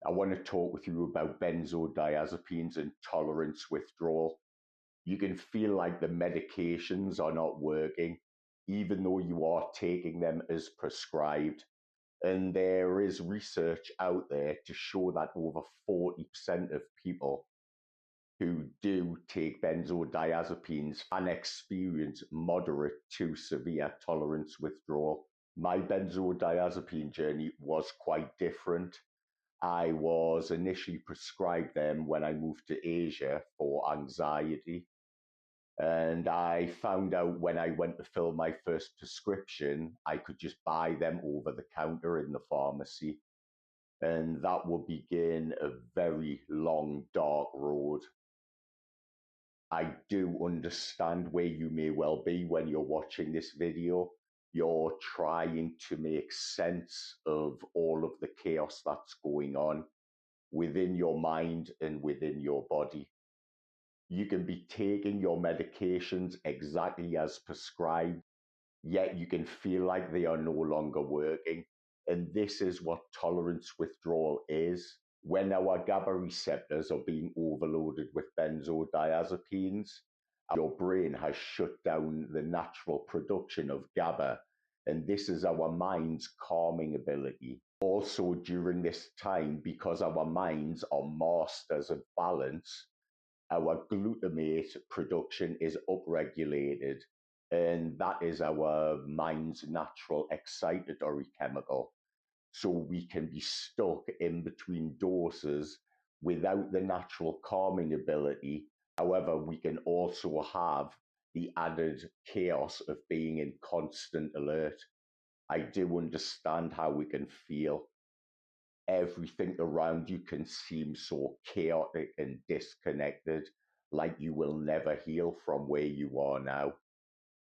I want to talk with you about benzodiazepines and tolerance withdrawal. You can feel like the medications are not working, even though you are taking them as prescribed. And there is research out there to show that over 40% of people who do take benzodiazepines and experience moderate to severe tolerance withdrawal. My benzodiazepine journey was quite different. I was initially prescribed them when I moved to Asia for anxiety. And I found out when I went to fill my first prescription, I could just buy them over the counter in the pharmacy. And that would begin a very long, dark road. I do understand where you may well be when you're watching this video. You're trying to make sense of all of the chaos that's going on within your mind and within your body. You can be taking your medications exactly as prescribed, yet you can feel like they are no longer working. And this is what tolerance withdrawal is. When our GABA receptors are being overloaded with benzodiazepines, your brain has shut down the natural production of GABA, and this is our mind's calming ability. Also, during this time, because our minds are masters of balance, our glutamate production is upregulated, and that is our mind's natural excitatory chemical. So we can be stuck in between doses without the natural calming ability. However, we can also have the added chaos of being in constant alert. I do understand how we can feel. Everything around you can seem so chaotic and disconnected, like you will never heal from where you are now.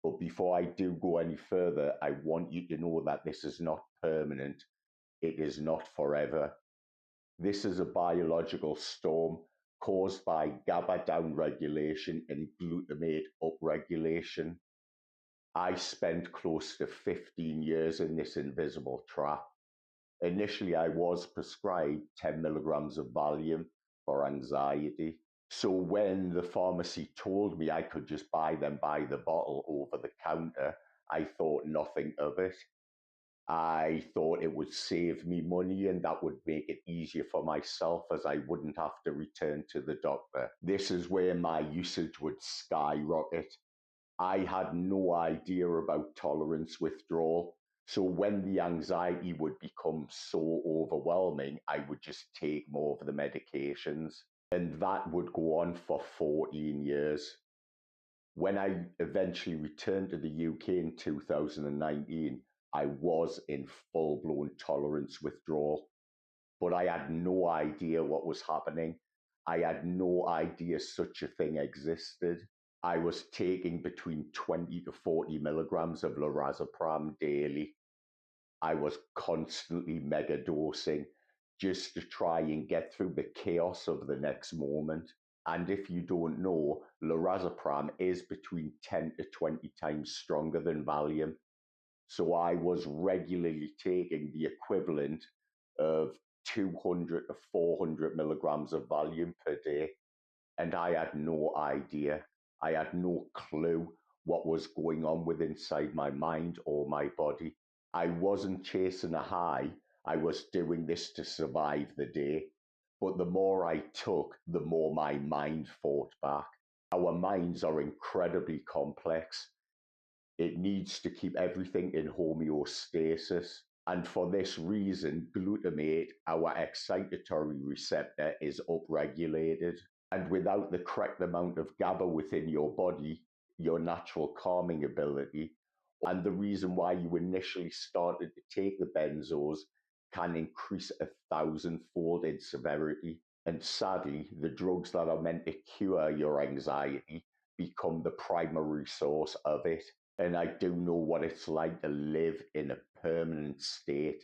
But before I do go any further, I want you to know that this is not permanent. It is not forever. This is a biological storm caused by GABA downregulation and glutamate upregulation. I spent close to 15 years in this invisible trap. Initially, I was prescribed 10 milligrams of Valium for anxiety. So when the pharmacy told me I could just buy them by the bottle over the counter, I thought nothing of it. I thought it would save me money and that would make it easier for myself as I wouldn't have to return to the doctor. This is where my usage would skyrocket. I had no idea about tolerance withdrawal. So when the anxiety would become so overwhelming, I would just take more of the medications. And that would go on for 14 years. When I eventually returned to the UK in 2019, I was in full-blown tolerance withdrawal. But I had no idea what was happening. I had no idea such a thing existed. I was taking between 20 to 40 milligrams of lorazepam daily. I was constantly mega dosing just to try and get through the chaos of the next moment. And if you don't know, lorazepam is between 10 to 20 times stronger than Valium. So I was regularly taking the equivalent of 200 to 400 milligrams of Valium per day. And I had no idea. I had no clue what was going on with inside my mind or my body. I wasn't chasing a high. I was doing this to survive the day. But the more I took, the more my mind fought back. Our minds are incredibly complex. It needs to keep everything in homeostasis. And for this reason, glutamate, our excitatory receptor, is upregulated. And without the correct amount of GABA within your body, your natural calming ability, and the reason why you initially started to take the benzos can increase 1,000-fold in severity. And sadly, the drugs that are meant to cure your anxiety become the primary source of it. And I do know what it's like to live in a permanent state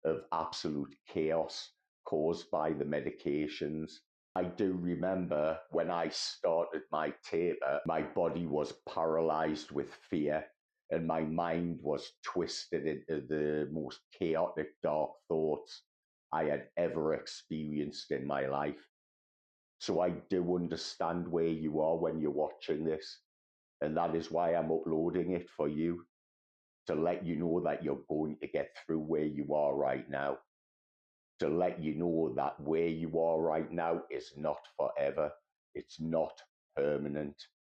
of absolute chaos caused by the medications. I do remember when I started my taper, my body was paralyzed with fear and my mind was twisted into the most chaotic, dark thoughts. I had ever experienced in my life. So I do understand where you are when you're watching this. And that is why I'm uploading it for you, to let you know that you're going to get through where you are right now. To let you know that where you are right now is not forever. It's not permanent.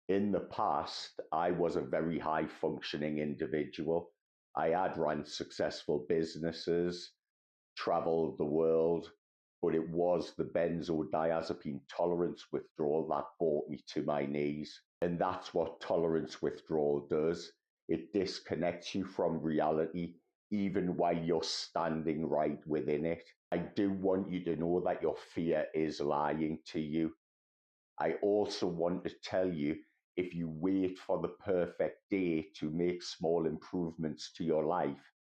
In the past, I was a very high functioning individual. I had run successful businesses, traveled the world, but it was the benzodiazepine tolerance withdrawal that brought me to my knees. And that's what tolerance withdrawal does. It disconnects you from reality, even while you're standing right within it. I do want you to know that your fear is lying to you. I also want to tell you, if you wait for the perfect day to make small improvements to your life,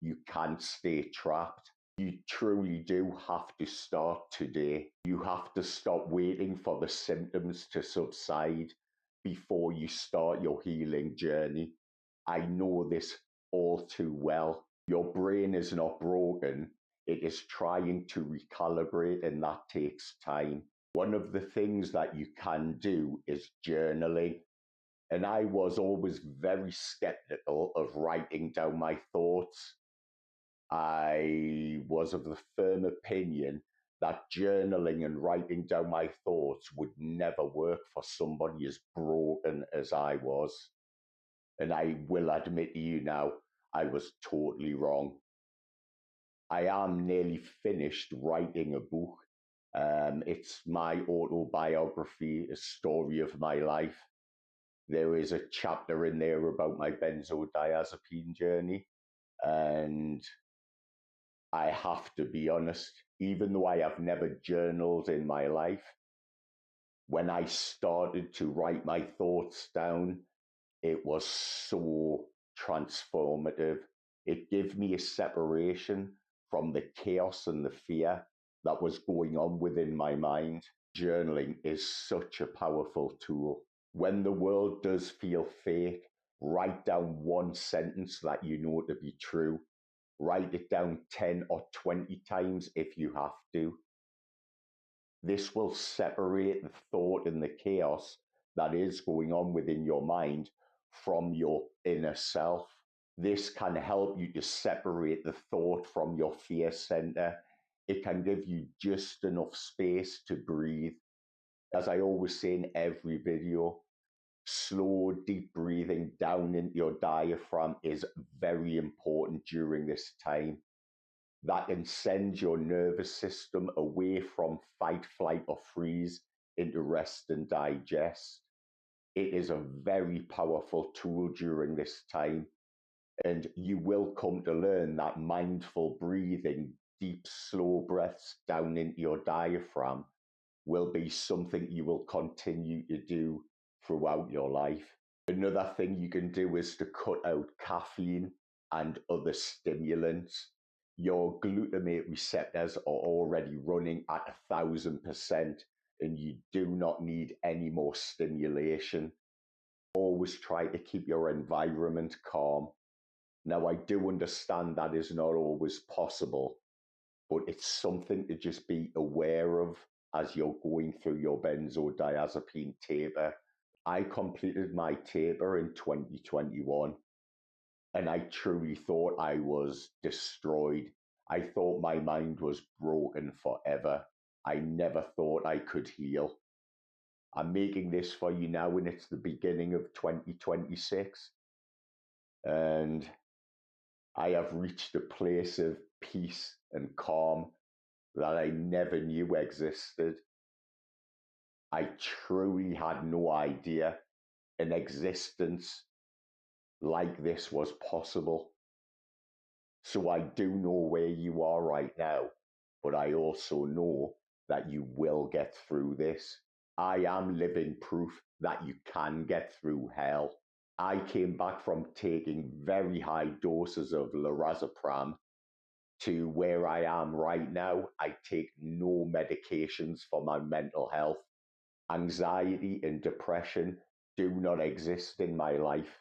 you can't stay trapped. You truly do have to start today. You have to stop waiting for the symptoms to subside before you start your healing journey. I know this all too well. Your brain is not broken. It is trying to recalibrate, and that takes time. One of the things that you can do is journaling. And I was always very skeptical of writing down my thoughts. I was of the firm opinion that journaling and writing down my thoughts would never work for somebody as broken as I was. And I will admit to you now, I was totally wrong. I am nearly finished writing a book. It's my autobiography, a story of my life. There is a chapter in there about my benzodiazepine journey. And I have to be honest, even though I have never journaled in my life, when I started to write my thoughts down, it was so transformative. It gave me a separation from the chaos and the fear that was going on within my mind. Journaling is such a powerful tool. When the world does feel fake, write down one sentence that you know to be true. Write it down 10 or 20 times if you have to. This will separate the thought and the chaos that is going on within your mind from your inner self. This can help you to separate the thought from your fear center. It can give you just enough space to breathe. As I always say in every video, slow, deep breathing down into your diaphragm is very important during this time. That can send your nervous system away from fight, flight, or freeze into rest and digest. It is a very powerful tool during this time, and you will come to learn that mindful breathing, deep, slow breaths down into your diaphragm will be something you will continue to do throughout your life. Another thing you can do is to cut out caffeine and other stimulants. Your glutamate receptors are already running at 1,000%, and you do not need any more stimulation. Always try to keep your environment calm. Now, I do understand that is not always possible, but it's something to just be aware of as you're going through your benzodiazepine taper. I completed my taper in 2021, and I truly thought I was destroyed. I thought my mind was broken forever. I never thought I could heal. I'm making this for you now, and it's the beginning of 2026. And I have reached a place of peace and calm that I never knew existed. I truly had no idea an existence like this was possible. So I do know where you are right now, but I also know that you will get through this. I am living proof that you can get through hell. I came back from taking very high doses of lorazepam to where I am right now. I take no medications for my mental health. Anxiety and depression do not exist in my life.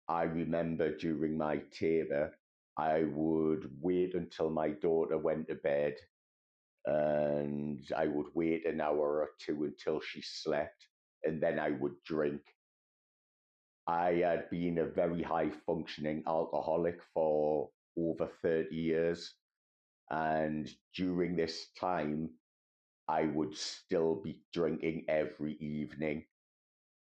I remember during my taper, I would wait until my daughter went to bed and I would wait an hour or two until she slept, and then I would drink. I had been a very high functioning alcoholic for over 30 years. And during this time, I would still be drinking every evening.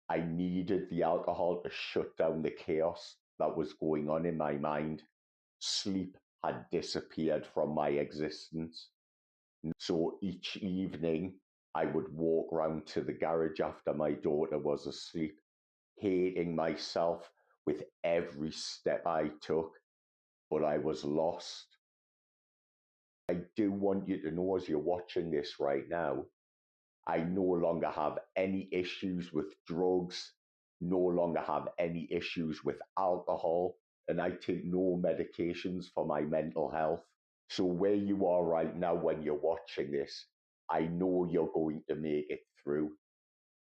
I needed the alcohol to shut down the chaos that was going on in my mind. Sleep had disappeared from my existence. So each evening, I would walk round to the garage after my daughter was asleep, hating myself with every step I took, but I was lost. I do want you to know, as you're watching this right now, I no longer have any issues with drugs, no longer have any issues with alcohol, and I take no medications for my mental health. So where you are right now when you're watching this, I know you're going to make it through.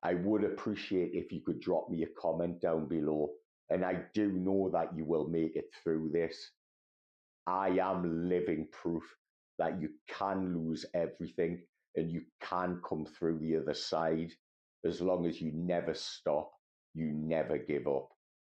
I would appreciate if you could drop me a comment down below, and I do know that you will make it through this. I am living proof that you can lose everything and you can come through the other side as long as you never stop, you never give up.